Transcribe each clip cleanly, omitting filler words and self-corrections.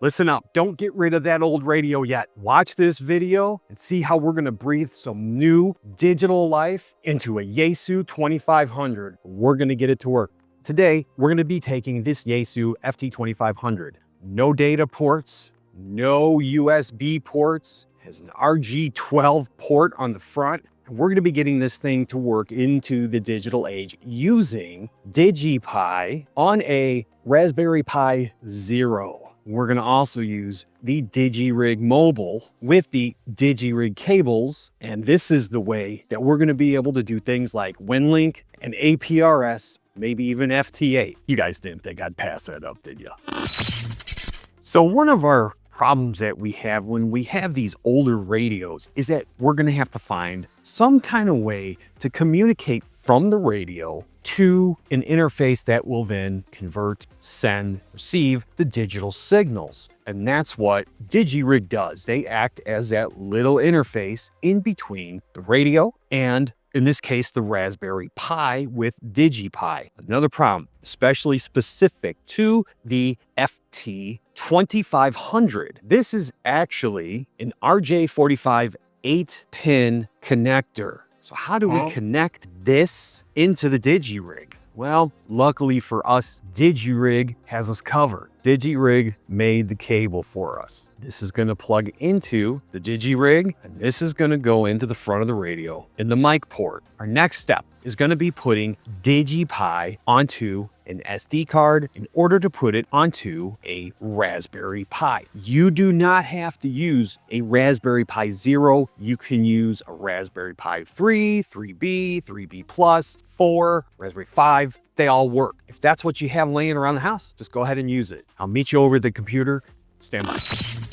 Listen up, don't get rid of that old radio yet. Watch this video and see how we're gonna breathe some new digital life into a Yaesu 2500. We're gonna get it to work. Today, we're gonna be taking this Yaesu FT2500. No data ports, no USB ports, has an RG12 port on the front. We're gonna be getting this thing to work into the digital age using DigiPi on a Raspberry Pi Zero. We're gonna also use the Digirig Mobile with the Digirig cables. And this is the way that we're gonna be able to do things like Winlink and APRS, maybe even FT8. You guys didn't think I'd pass that up, did you? So one of our problems that we have when we have these older radios is that we're gonna have to find some kind of way to communicate from the radio to an interface that will then convert, send, receive the digital signals. And that's what Digirig does. They act as that little interface in between the radio and, in this case, the Raspberry Pi with DigiPi. Another problem, especially specific to the FT2500. This is actually an RJ45 8-pin connector. So how do we connect this into the Digirig? Well, luckily for us, Digirig has us covered. Digirig made the cable for us. This is gonna plug into the Digirig, and this is gonna go into the front of the radio in the mic port. Our next step is gonna be putting DigiPi onto an SD card in order to put it onto a Raspberry Pi. You do not have to use a Raspberry Pi Zero. You can use a Raspberry Pi 3, 3B, 3B Plus, 4, Raspberry 5. They all work. If that's what you have laying around the house, just go ahead and use it. I'll meet you over at the computer. Stand by.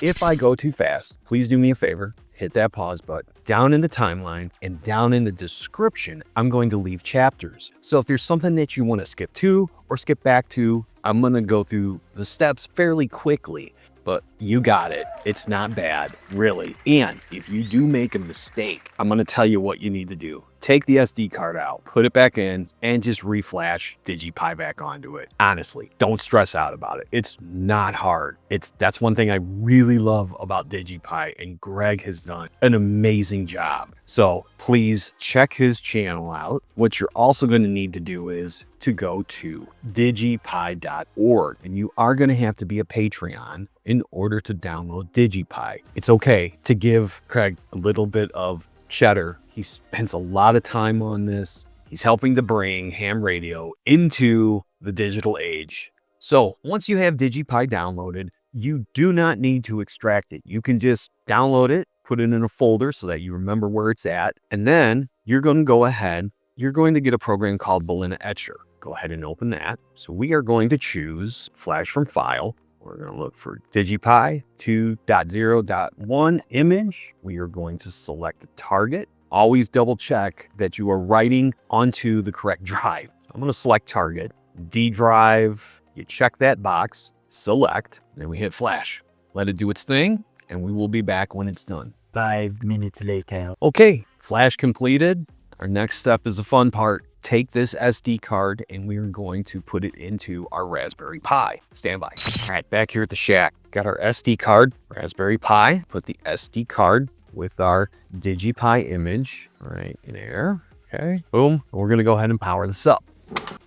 If I go too fast, please do me a favor. Hit that pause button. Down in the timeline and down in the description, I'm going to leave chapters. So if there's something that you want to skip to or skip back to, I'm going to go through the steps fairly quickly. But you got it. It's not bad, really. And if you do make a mistake, I'm going to tell you what you need to do. Take the SD card out, put it back in, and just reflash DigiPi back onto it. Honestly, don't stress out about it. It's not hard. That's one thing I really love about DigiPi, and Greg has done an amazing job. So please check his channel out. What you're also going to need to do is to go to digipi.org, and you are going to have to be a Patreon in order to download DigiPi. It's okay to give Craig a little bit of cheddar. He spends a lot of time on this. He's helping to bring ham radio into the digital age. So once you have DigiPi downloaded, you do not need to extract it. You can just download it, put it in a folder so that you remember where it's at. And then you're going to go ahead. You're going to get a program called Balena Etcher. Go ahead and open that. So we are going to choose Flash from File. We're going to look for DigiPi 2.0.1 image. We are going to select the target. Always double check that you are writing onto the correct drive. I'm going to select target, D drive. You check that box, select, and then we hit flash. Let it do its thing, and we will be back when it's done. 5 minutes later. Okay, flash completed. Our next step is the fun part. Take this SD card and we are going to put it into our Raspberry Pi. Stand by. All right, back here at the shack. Got our SD card, Raspberry Pi. Put the SD card with our DigiPi image right in there. Okay, boom. We're gonna go ahead and power this up.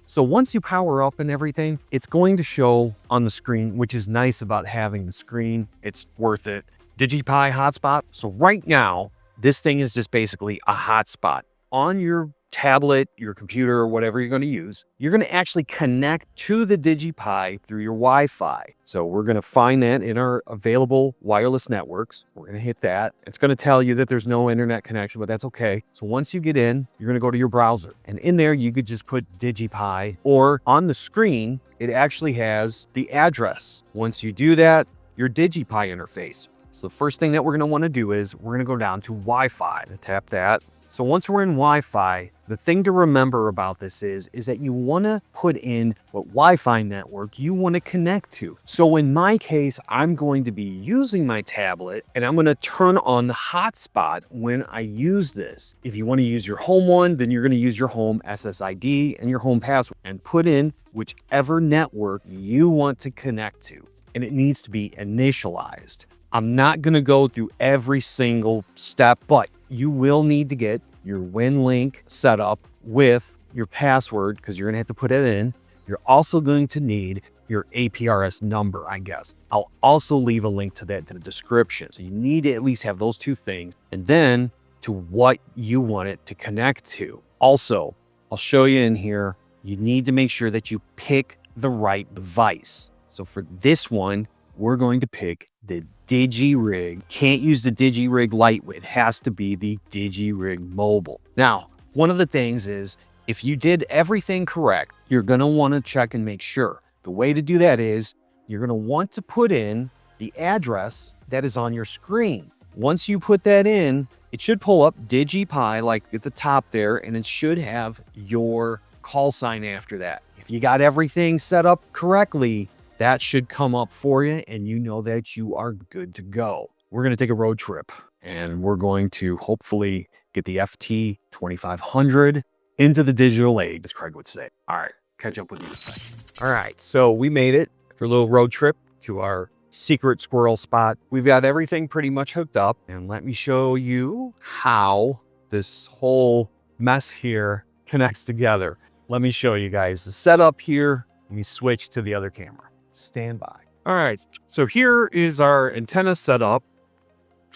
So once you power up and everything, it's going to show on the screen, which is nice about having the screen. It's worth it. DigiPi hotspot. So right now, this thing is just basically a hotspot on your tablet, your computer, or whatever you're going to use. You're going to actually connect to the DigiPi through your Wi-Fi. So we're going to find that in our available wireless networks. We're going to hit that. It's going to tell you that there's no internet connection, but that's okay. So once you get in, you're going to go to your browser. And in there, you could just put DigiPi, or on the screen, it actually has the address. Once you do that, your DigiPi interface. So the first thing that we're going to want to do is we're going to go down to Wi-Fi. Tap that. So once we're in Wi-Fi, the thing to remember about this is that you want to put in what Wi-Fi network you want to connect to. So in my case, I'm going to be using my tablet and I'm going to turn on the hotspot when I use this. If you want to use your home one, then you're going to use your home SSID and your home password and put in whichever network you want to connect to. and it needs to be initialized. I'm not going to go through every single step, but you will need to get your Winlink set up with your password because you're going to have to put it in. You're also going to need your APRS number, I guess. I'll also leave a link to that in the description. So you need to at least have those two things, and then to what you want it to connect to. Also, I'll show you in here, you need to make sure that you pick the right device. So for this one, we're going to pick the Digirig. Can't use the Digirig Lite. It has to be the Digirig Mobile. Now, one of the things is, if you did everything correct, you're going to want to check and make sure. The way to do that is you're going to want to put in the address that is on your screen. Once you put that in, it should pull up DigiPi like at the top there, and it should have your call sign after that. If you got everything set up correctly, that should come up for you, and you know that you are good to go. We're going to take a road trip, and we're going to hopefully get the FT2500 into the digital age, as Craig would say. All right, catch up with you in a second. All right, so we made it for a little road trip to our secret squirrel spot. We've got everything pretty much hooked up, and let me show you how this whole mess here connects together. Let me show you guys the setup here. Let me switch to the other camera. Stand by. All right, so here is our antenna setup.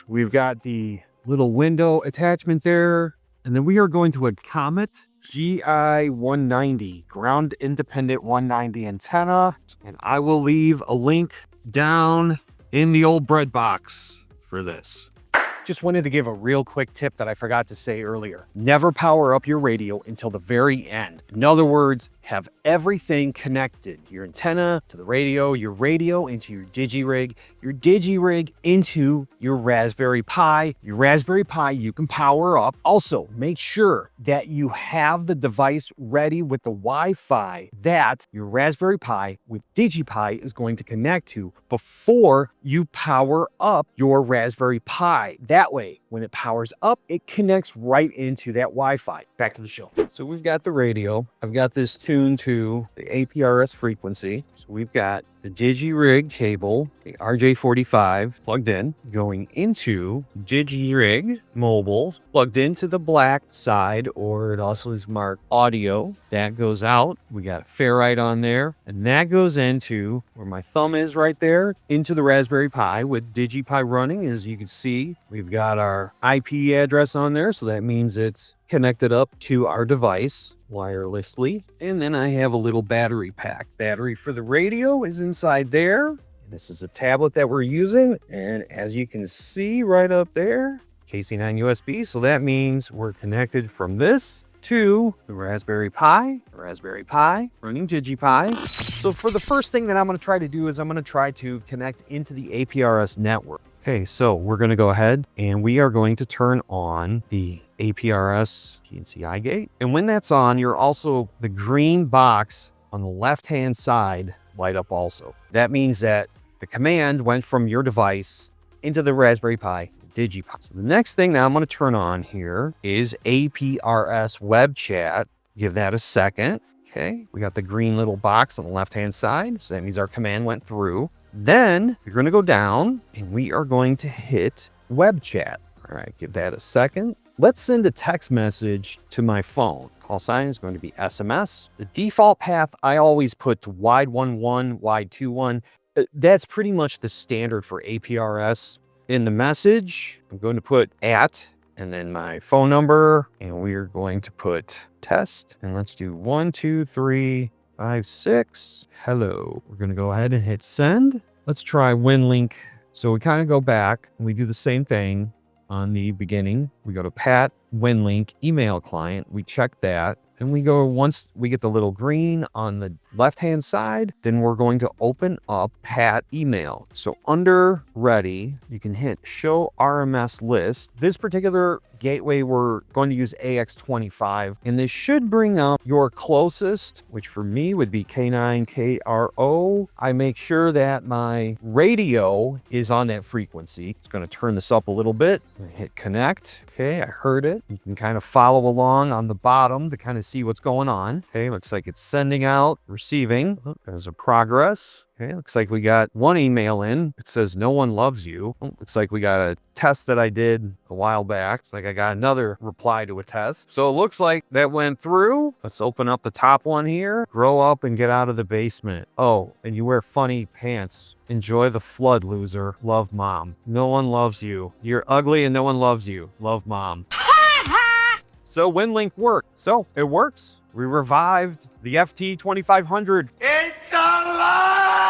We've got the little window attachment there, and then we are going to a Comet GI 190, ground independent 190 antenna, and I will leave a link down in the old bread box for this. Just wanted to give a real quick tip that I forgot to say earlier. Never power up your radio until the very end. In other words, have everything connected. Your antenna to the radio into your Digirig into your Raspberry Pi. Your Raspberry Pi you can power up. Also, make sure that you have the device ready with the Wi-Fi that your Raspberry Pi with DigiPi is going to connect to before you power up your Raspberry Pi. That way, when it powers up, it connects right into that Wi-Fi. Back to the show. So we've got the radio. I've got this tuned to the APRS frequency. So we've got the Digirig cable, the RJ45 plugged in, going into Digirig Mobile, plugged into the black side, or it also is marked audio. That goes out. We got a ferrite on there, and that goes into where my thumb is right there, into the Raspberry Pi with DigiPi running. As you can see, we've got our IP address on there, so that means it's connected up to our device wirelessly. And then I have a little battery pack. Battery for the radio is inside there. This is a tablet that we're using, and as you can see right up there, KC9 USB. So that means we're connected from this to the Raspberry Pi running DigiPi. So for the first thing that I'm going to try to do is I'm going to try to connect into the APRS network. Okay, so we're going to go ahead and we are going to turn on the APRS PNCI gate. And when that's on, you're also the green box on the left-hand side light up also. That means that the command went from your device into the Raspberry Pi DigiPi. So the next thing that I'm going to turn on here is APRS web chat. Give that a second. Okay, we got the green little box on the left-hand side. So that means our command went through. Then you're going to go down and we are going to hit web chat. All right, give that a second. Let's send a text message to my phone. Call sign is going to be SMS. The default path, I always put to wide 11, wide 21. That's pretty much the standard for APRS. In the message, I'm going to put @ and then my phone number, and we are going to put test. And let's do 1, 2, 3, 5, 6. Hello. We're going to go ahead and hit send. Let's try Winlink. So we kind of go back and we do the same thing on the beginning. We go to Pat Winlink email client. We check that. And we go, once we get the little green on the left-hand side, then we're going to open up Pat email. So under ready, you can hit show RMS list. This particular gateway, we're going to use AX25, and this should bring up your closest, which for me would be K9KRO. I make sure that my radio is on that frequency. It's going to turn this up a little bit. Hit connect. Okay, I heard it. You can kind of follow along on the bottom to kind of see what's going on. Okay, looks like it's sending out, receiving. Oh, there's a progress. Okay, looks like we got one email in. It says no one loves you. Oh, looks like we got a test that I did a while back. Looks like I got another reply to a test. So it looks like that went through. Let's open up the top one here. Grow up and get out of the basement. Oh, and you wear funny pants. Enjoy the flood, loser. Love, Mom. No one loves you. You're ugly and no one loves you. Love, Mom. So Winlink worked. So it works. We revived the FT2500. It's alive!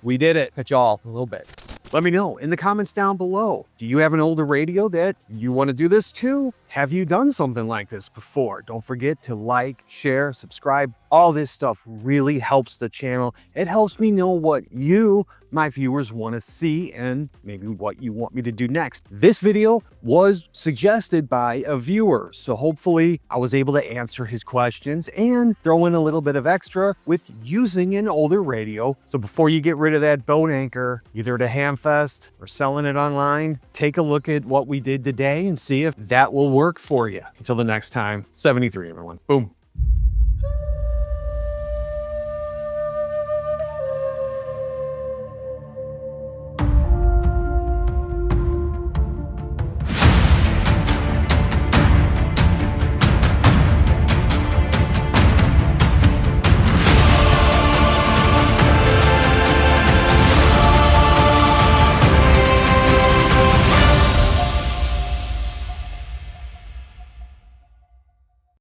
We did it. Catch y'all a little bit. Let me know in the comments down below. Do you have an older radio that you want to do this to? Have you done something like this before? Don't forget to like, share, subscribe. All this stuff really helps the channel. It helps me know what you, my viewers, want to see and maybe what you want me to do next. This video was suggested by a viewer, so hopefully I was able to answer his questions and throw in a little bit of extra with using an older radio. So before you get rid of that boat anchor, either to Hamfest or selling it online, take a look at what we did today and see if that will work for you. Until the next time, 73 everyone. Boom.